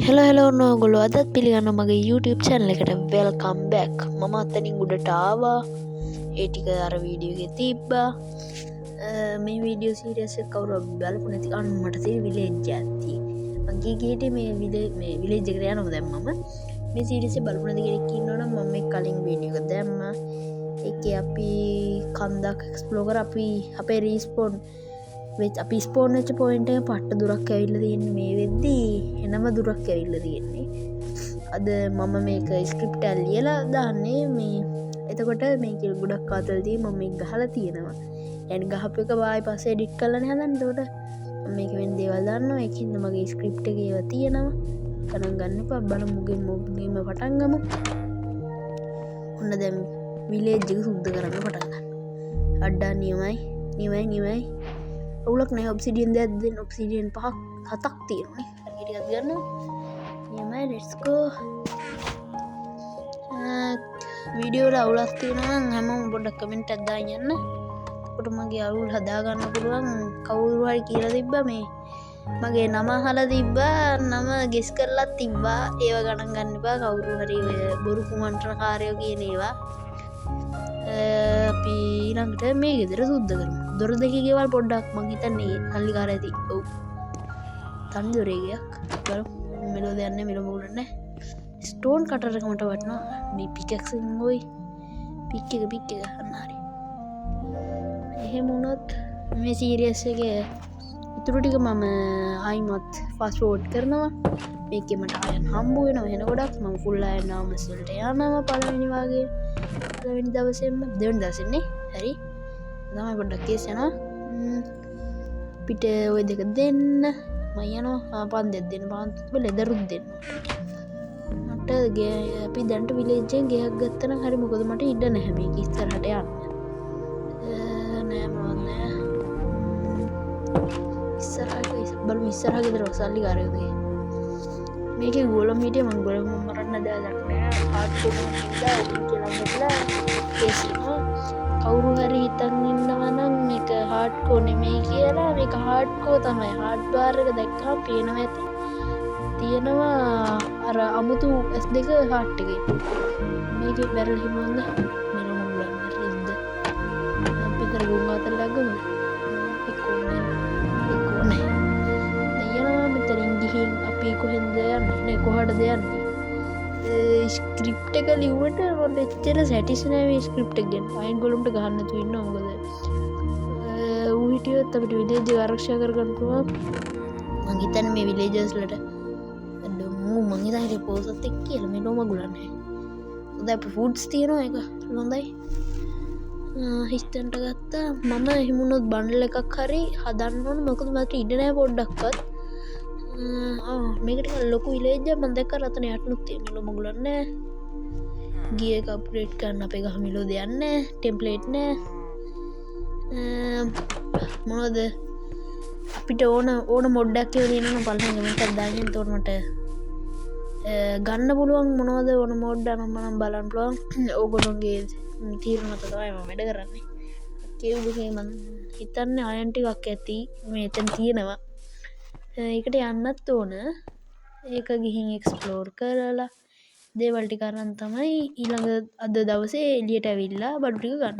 Hello නෝගොලු අදත් පිළිගන්න මගේ YouTube චැනල එකට වෙල්කම් බැක්. මම අත්තනින් උඩට ආවා ඒටික අර වීඩියෝගේ තිබ්බා මේ වීඩියෝ සීරියස කවුර බලපු නැති අන්න මට සිරි විලේජ් ඇත්ති මගේගේට මේ විලේජ්ජකට යනව දැම්මම මේ සිරිසි බලපු නැති කෙනෙක්කින්නවන මම කලින් වීඩියෝක දැම්ම එක අපි කන්දක් එක්ස්පලෝකර අපි අපේ රීස්පෝන් අපි ස්පෝර්නච පොයින්ට පට්ට දුරක් ඇවිල්ල තියන්නේ මේ වෙද්දී එනම දුරක් ඇවිල්ල තියෙන්නේ අද මම මේක ස්ක්‍රිප්ට ඇල්ලියලා දාන්නේ මේ එතකොට මේකල් ගොඩක් අතල්දී මම ගහල තියෙනවා ඇන් ගහප එක බායි පසේ ඩිට් කලන හදන් තොට මේක වෙන් දේවල් දන්න එකින්ද මගේ ස්ක්‍රිප්ට ඒව තියෙනවා කනන් ගන්න පබ්බල මුගෙන් මොගීම පටන්ගම ඔන්න දැම් විලේජ්ජක සුද්ද කරන්න පටන්ගන්න අඩ්ඩා නියමයි ඔලක් නෑ ඔබ්සිඩියන් දැත්දෙන් ඔක්සිඩියන් පහක් හතක් තියෙන්නේ හරිගත් ගන්න නියමයි ලෙස්කෝ වීඩියෝල අවුලක් තියෙන හැම පොඩක් කමෙන්ට් අද්දා යන්න කොට මගේ අවුල් හදාගන්න පුළුවන් කවුරුහරි කියලා තිබ්බ මේ මගේ නම හල තිබ්බා නම ගෙස් කරලත් තිබ්බා ඒව ගණන් ගන්නපා කවුරු හරි බොරු කුමන්ට්‍ර කාරයෝ කියනේවා අපි ඊළඟට මේ ගෙදර සුද්ද කරම දොර දෙකගේවල් පොඩ්ඩක් මං හිතන්නේ හල්ලිකාර ඇති ඔව් තනි දොරේගයක් බල මෙලෝ දෙයන්න මෙලොමුලන්න ස්ටෝන් කටරකමට වටනවා මේ පිකක්සින් ගොයි පික් එක හන්නහරි එහෙමුණොත් මේ සීරියස්සගේ ඉතුරටික මම අයිමත් ෆස්ෆෝඩ් කරනවා මේක මට අයන් හම්බුව වෙන වෙන ගොඩක් ම ෆුල් අයනාමස්වලට යනවා පලවෙනිවාගේ පලවෙනි දවසෙම දෙවන් දසන්නේ හැරි තමයි පොඩ්ඩක් කේස් යන පිට ඔය දෙක දෙන්න මයනවා පන් දෙද දෙන්න පාන්තුව ලෙදරුත් දෙන්න මට අපි දැන්ට විලේජ්ජෙන් ගයක් ගත්තන හරි මොකද මට ඉඩ නැහැමේ ඉස්තරහට යන්න නෑමන්න බල විස්සරහගෙදර සල්ලි කාරයෝදේ මේක ගෝලමීට මංගොල මරන්න දෑදක්නෑ ආටලා ඒසිවා කවුරු හරි හිතන් ඉන්නවනම් එක හාට්කෝ නෙමෙයි කියලා මේක හාට්කෝ තමයි හාට් බාරක දැක්කා පේනව ඇති තියෙනවා අර අමුතු ඇස් දෙක හාට්ටගේ මේක බැරල් හිමන්ද මෙනමුලන්න රිද අපිතර ගුම් අතර ලැගම එක්කෝනෑ දෙයනවා මෙතරින් ගිහින් අපි කොහෙන්ද යන්න කොහට දෙයන්නේ ස්ක්‍රිප් එක ලිවට ොට එච්චර සැටිස්නෑ ස්ක්‍රිප් ගෙන් අයින් ගොලුම්ට ගන්නතු ඉන්න මොකද ඌහිටියොත් අපට විදේජ ආරක්ෂ කරගන්නතුවා මංහිතන් මේ විලේජස්ලට මූ මංහිතහිට පෝසත් එක් කියල මේ නොම ගුලන්නේ උද අප ෆුඩ්ස් තියෙනවා එක ලොඳයි හිස්තන්ට ගත්තා මම හිමුණොත් බණ්ඩල එකක් හරි හදන්නවන මොකද මට ඉඩනෑ පොඩ්ඩක්වත් මේකට ලොකු විලේජ මන්දක රතන යටනුත්තේ මිලො මගුලන්න ගිය කප්රේට් කරන්න අපේ ගහමිලෝ දෙයන්න ටෙම්පලේට් නෑ මොනද අපිට ඕන මොඩ්ඩක් දන පලහගමට අදාගෙන් තොරමට ගන්න පුළුවන් මොනවද ඕන මොඩ්ඩ නම්මනම් බලන් පුලුවන් ඕගොලොන්ගේ තීරණත තමයිම වැඩ කරන්නේ කෙව්ගේම හිතන්න අයන්ටිකක් ඇති මේ එතැන් තියෙනවා එකට යන්නත් ඕන ඒක ගිහින් එක්ස්පලෝර් කරලා දේවල්ටි කරන්න තමයි ඊළඟ අද දවසේ එලියට ඇවිල්ලා බඩුටික ගන්න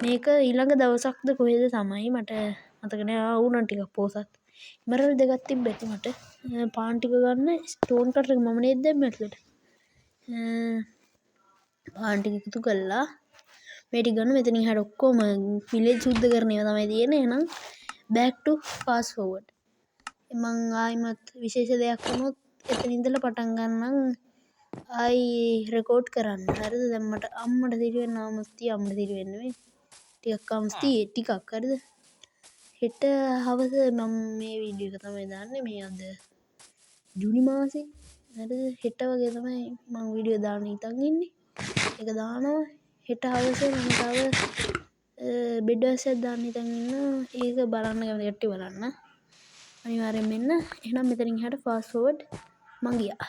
මේක ඊළඟ දවසක්ද කොහෙද තමයි මට මතකන වුනන් ටික පෝසත් මරල් දෙගත්තිම් බැතිමට පාන්ටික ගන්න ස්ටෝන් කටක මන එද මැටලට පාන්ටිකතු කල්ලා වැඩි ගන්න මෙතනි හට ඔක්කෝම පිලේ සුද්ධ කරනය තමයි තියෙන එනම් බැක්ටු ෆාස් ෆෝවඩ් එමං ආයිමත් විශේෂ දෙයක් වුණොත් එතනින්දල පටන්ගන්නම් අයි රෙකෝඩ් කරන්න හරිද දැම්මට අම්මට දිරුවෙන් නාමස්තිය අම්ට දිරුවෙන්නුවේ ටිකක්කම්ස්තිී ටිකක් කරද හෙට හවස නම් මේ වීඩියක තමයි දන්න මේ අද ජුනි මාසේ හෙට වගේ තමයි මං විඩියෝ දාන ඉතන් ඉන්නේ එක දානවා හෙට හවස මතාව බෙඩ්වසත් දාන්න ඉතන්න්න ඒක බලන්න ගටි බලන්න අනිවාරෙන් මෙන්න එනම් මෙතරින් හට ෆාස්ෆෝඩ් මංගියා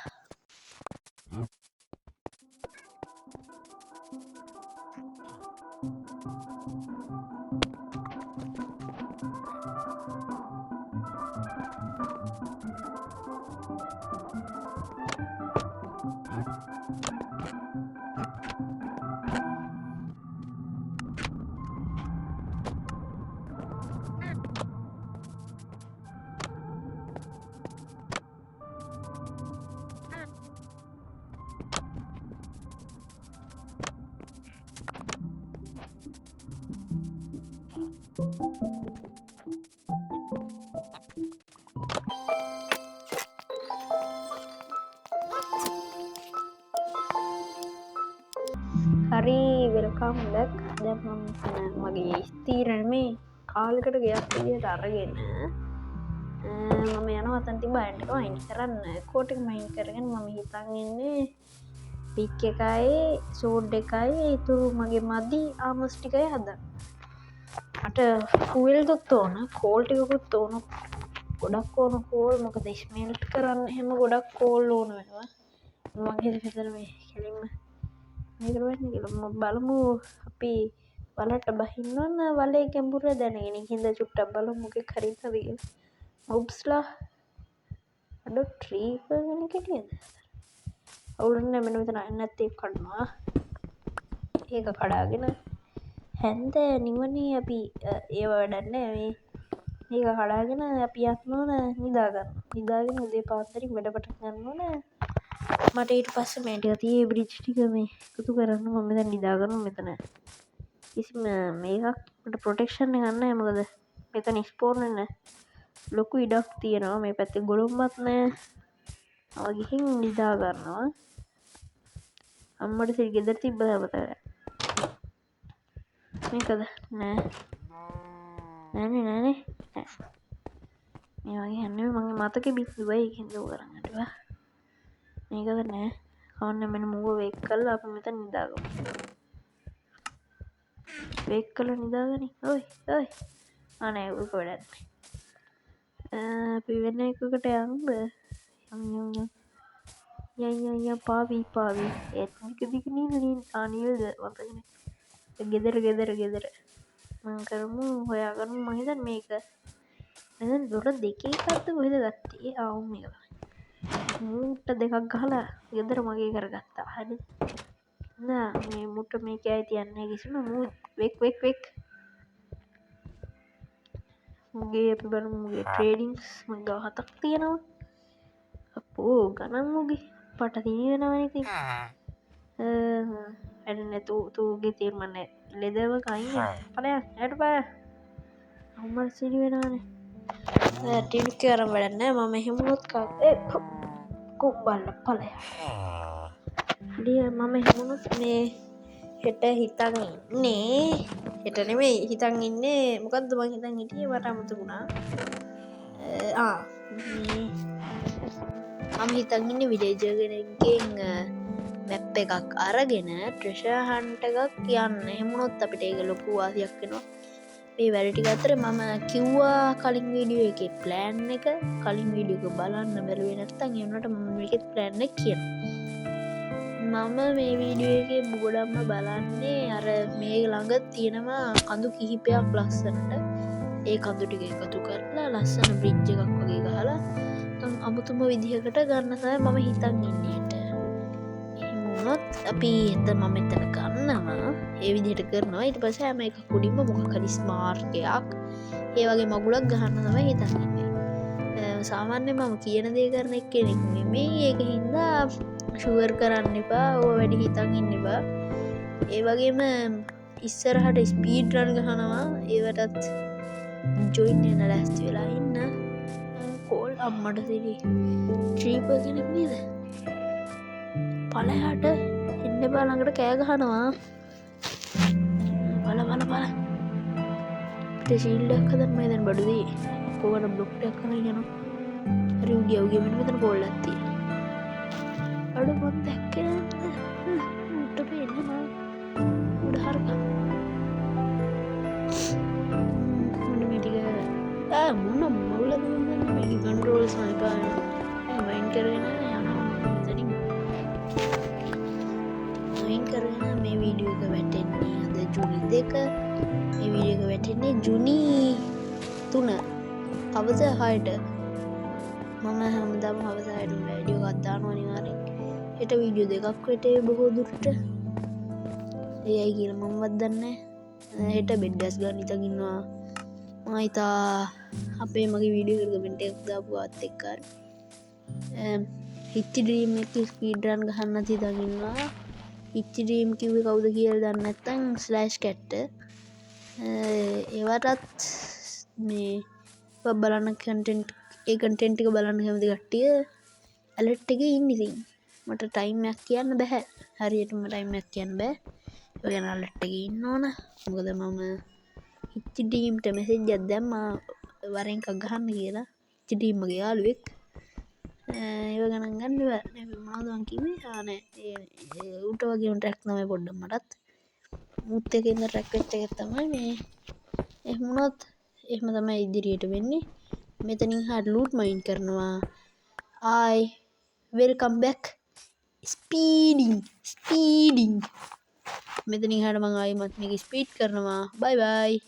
හරි වෙල්කම් බැක්. දැන් මම මගේ ස්ථීරණ මේ කාලෙකට ගයක් විදිහට අරගෙන මම යනවා අතන තිබ්බ අයන්ට් එක වයින් කරන්න. කෝට් එක මයින් කරගෙන මම හිතන් ඉන්නේ පික් එකයි සූට් එකයි ඉතුරු මගේ මදි ආමස් ටිකයි හදන්න. මට ෆුවල් දුත් ඕන, කෝල් ටිකකුත් ඕන. ගොඩක් ඕන කෝල්. මොකද ස්මෙල්ට් කරන්න එහෙම ගොඩක් කෝල් ඕන වෙනවා. මම හිතලා මේ කෙලින්ම මේකරවන්න කියලා බලමු. අපි වලට බහින්න ඕන. වලේ ගැඹුර දැනගෙන හින්දා චුට්ටක් බලමු මොකෙක් හරි ඉන්නද කියලා. ඔබ්ස්ලා අඩ ට්‍රී කරගෙන කෙටියද අවුලන්න මෙන්න මෙතන නැත් ඒක කඩනවා. ඒක කඩාගෙන හැන්ද නිවනේ අපි ඒව වැඩක් නෑ. මේ මේක කඩාගෙන අපි යන්න ඕන නිදාගන්න. නිදාගෙන උදේ පාන්දරින් වැඩ පටන් ගන්න ඕන. මට ඊට පස්සේ මේ ටික තියේ බ්‍රිජ් ටික මේ එකතු කරන්න. මම දැන් නිදාගන්න මෙතන. කිසිම මේකක් මට ප්‍රොටෙක්ෂන් එකක් නැහැ. මොකද මෙතන ස්පෝන් වෙන ලොකු ඉඩක් තියෙනවා. මේ පැත්තේ ගොළුම්වත් නැහැ. මම ගිහින් නිදා ගන්නවා. අම්මට සිල් ගෙදර තිබ්බ හැමතැන. මේකද නෑ නෑ මේ වගේ යන්නේ මගේ මතකෙ බිස්සුවයි ඒකෙන් දෝ කරන්න බෑ. මේකද නෑ කවන්න මෙන්න මුව වේක් කරලා අපි මෙතන නිදාගමු. වේක් කරලා නිදාගනි. ඔයි අනේ උක වැඩක් නෑ. අපි වෙන එකකට යන්න යම් පාවි ඒත් දිග නිල් අනිල්ද වතගෙන ගෙදර මං කරමු හොයාගන්න. මම හිතන්නේ මේක දැන් දොර දෙකේ එකක්ද කොහෙද ගත්තේ? ආවුම් එක මුට්ට දෙකක් ගහලා ගෙදර මගේ කරගත්තා. හරි නෑ මේ මුට්ට මේක ඇයි තියන්නේ කිසිම මූ වෙක් මුගේ අපි බලමු. මුගේ ට්‍රේඩින්ග්ස් මගේ 7ක් තියෙනවා. අපෝ ගණන් මුගේ පට තියෙනවා ඉතින්. ඇඩන තූගේ තීරමන්නේ ලෙදව කයින්න පලයක් ඇට පය අම්මට සිරි වෙනවානේ. ටිල් කරම් වැඩන්න මම එහෙමුණොත් කුබ්බල්ල පලය ඩිය මම එහෙමුණුත් මේ හෙට හිතන් ඉන්නේ. හෙට නෙමේ හිතන් ඉන්නේ. මොකක්ද මං හිතන් හිටියේ මට අමතකුණා. මම හිතන් ඉන්නේ විලේජර්ගෙනකින් මැප් එකක් අරගෙන ට්‍රෙෂර් හන්ට් එකක් යන්න. එහෙමුණොත් අපිට ඒක ලොකු වාසියක් වෙනවා. මේ වැඩ ටික අතර මම කිව්වා කලින් වීඩියෝ එකේ ප්ලෑන් එක කලින් වීඩියෝ එක බලන්න බැලුවේ නැත්නම් ඒ වුණාට මම මේකෙත් ප්ලෑන් එක කියනවා. මම මේ වීඩියෝ එකේ ගොඩක්ම බලන්නේ අර මේ ළඟ තියෙනවා කඳු කිහිපයක් ලස්සනට. ඒ කඳු ටික එකතු කරලා ලස්සන බ්‍රිජ් එකක් වගේ ගහලා අමුතුම විදිහකට ගන්න තමයි මම හිතන් ඉන්නේ. අපි එත මම එතන ගන්නවා ඒ විදිහට කරනවා. ඊට පස්සේ හැම එක කුඩින්ම මොකක් හරි ස්මාර්ට් එකක් ඒ වගේ මගුලක් ගහන්න තමයි හිතන්නේ. සාමාන්‍යයෙන් මම කියන දේ කරන කෙනෙක් නෙමෙයි. ඒක හින්දා ෂුවර් කරන්න එපා. ඕව වැඩි හිතන් ඉන්න එපා. ඒ වගේම ඉස්සරහට ස්පීඩ් රන් ගහනවා. ඒවටත් ජොයින් වෙන්න ලෑස්ති වෙලා ඉන්න. කෝල් අම්මට සිරි ට්‍රීපර් කෙනෙක් නේද? පලහට එන්න බාලඟට කෑ ගහනවා. බල ශීල්ඩක් හදන් මේ දැන් බඩුදී කෝකට බ්ලොක්්ටක් කන යන හරි උගියවගේ මෙට මෙතන පොල්ල ඇති අඩු මොන් දැක්ක උට පෙන්න ම උඩ හරක මිටික මුන්න මවුල මේ කන්ටරෝල් සයිපාන වයින් කරගෙන කරන මේ වීඩියෝ එක වැටෙන්නේ අද ජුනි 2. මේ වීඩියෝ එක වැටෙන්නේ ජුනි 3 හවස 6ට. මම හැමදාම හවස 6ට වීඩියෝ එකක් දානවා අනිවාර්යෙන්. හෙට වීඩියෝ දෙකක් වෙටේ බොහෝ දුරට. ඒයි කියලා මමවත් දන්නේ නැහැ. හෙට බෙඩ් ගස් ගන්න ඉතින් ඉන්නවා. මම හිතා අපේ මගේ වීඩියෝ එකට කමෙන්ට් එකක් දාපුවාත් එක්ක හිටි ඩ්‍රීම් එක ස්පීඩ් රන් ගහන්න තියන් ඉන්නවා. ඉච්චිඩීම් කිව්වේ කවුද කියලා දන්නේ නැත්නම් /cat ඒවටත් මේ බලන්න කන්ටෙන්ට් ඒ කන්ටෙන්ට් එක බලන්න කැමති කට්ටිය ඇලර්ට් එකේ ඉන්න ඉතින් මට ටයිම් එකක් කියන්න බැහැ. හරියටම ටයිම් එකක් කියන්න බෑ. ඒ ගැන අලර්ට් එකේ ඉන්න ඕන. මොකද මම හිච්චි ටීම්ට මෙසේජ් එකක් දැම්මා වරෙන් එකක් ගහන්න කියලා. හිච්චි ටීම් මගේ යාළුවෙක්. ඒව ගණන් ගන්න බෑ. මොනවද මං කිව්වේ? නෑ. ඌට වගේ ට්‍රැක් තමයි පොඩ්ඩක් මටත්. මුත් එකේ ඉඳන් ට්‍රැක් වෙච්ච එක තමයි මේ එහෙම වුණොත් එහෙම තමයි ඉදිරියට වෙන්නේ. මෙතනින් හරියට ලූට් මයින් කරනවා. I welcome back speeding මෙතනින් හරියට මම ආයෙමත් මේක ස්පීඩ් කරනවා. bye bye.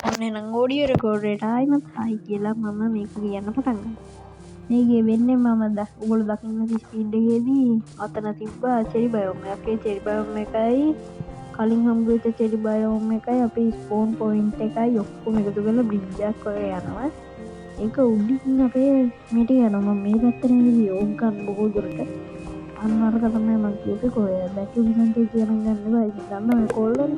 ඔන්න නම් ඔඩියෝ රෙකෝඩරේට ආයිමත් හයි කියලා මම මේක කියන්න පටන් ගන්නවා. මේකේ වෙන්නේ මම ඔයගොල්ලෝ දකින්න ස්පීඩ් එකේදී අතන තිබ්බා චෙරි බයෝම් එකක්. ඒ චෙරි බයෝම් එකයි කලින් හම්බුවෙච්ච චෙරි බයෝම් එකයි අපේ ස්පෝන් පොයින්ට් එකයි ඔක්කොම එකතු කරලා බ්‍රිජ් එකක් වගේ යනවා. ඒක උඩින් අපේ මෙට යනවා. මම මේ පැත්තට නෙවෙයි ඕම් ගන්න බොහෝ දුරට. අන්න අරක තමයි මම කිව්වේ කොහෙද බැටරි විසන්ටේ කියලා ගන්න බෑ. ඒක ගන්න මේ කෝල්ලනේ.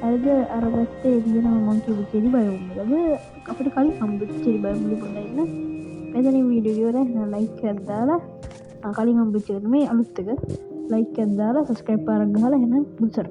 හරිද අර පැත්තේ තියෙනවා මම කිව්ව චෙරි බයෝම් එක. අපිට කලින් හම්බුච්ච චෙරි බයෝම් එක පොඩ්ඩක් ඉන්න. මෙතනින් වීඩියෝ එක ඉවරයි. ලයික් එකක් දාලා කලින් හම්බුච්ච එක මේ අලුත් එක ලයික් එකක් දාලා සබ්ස්ක්‍රයිබ් පාරක් ගහලා එහෙනම් මුචර්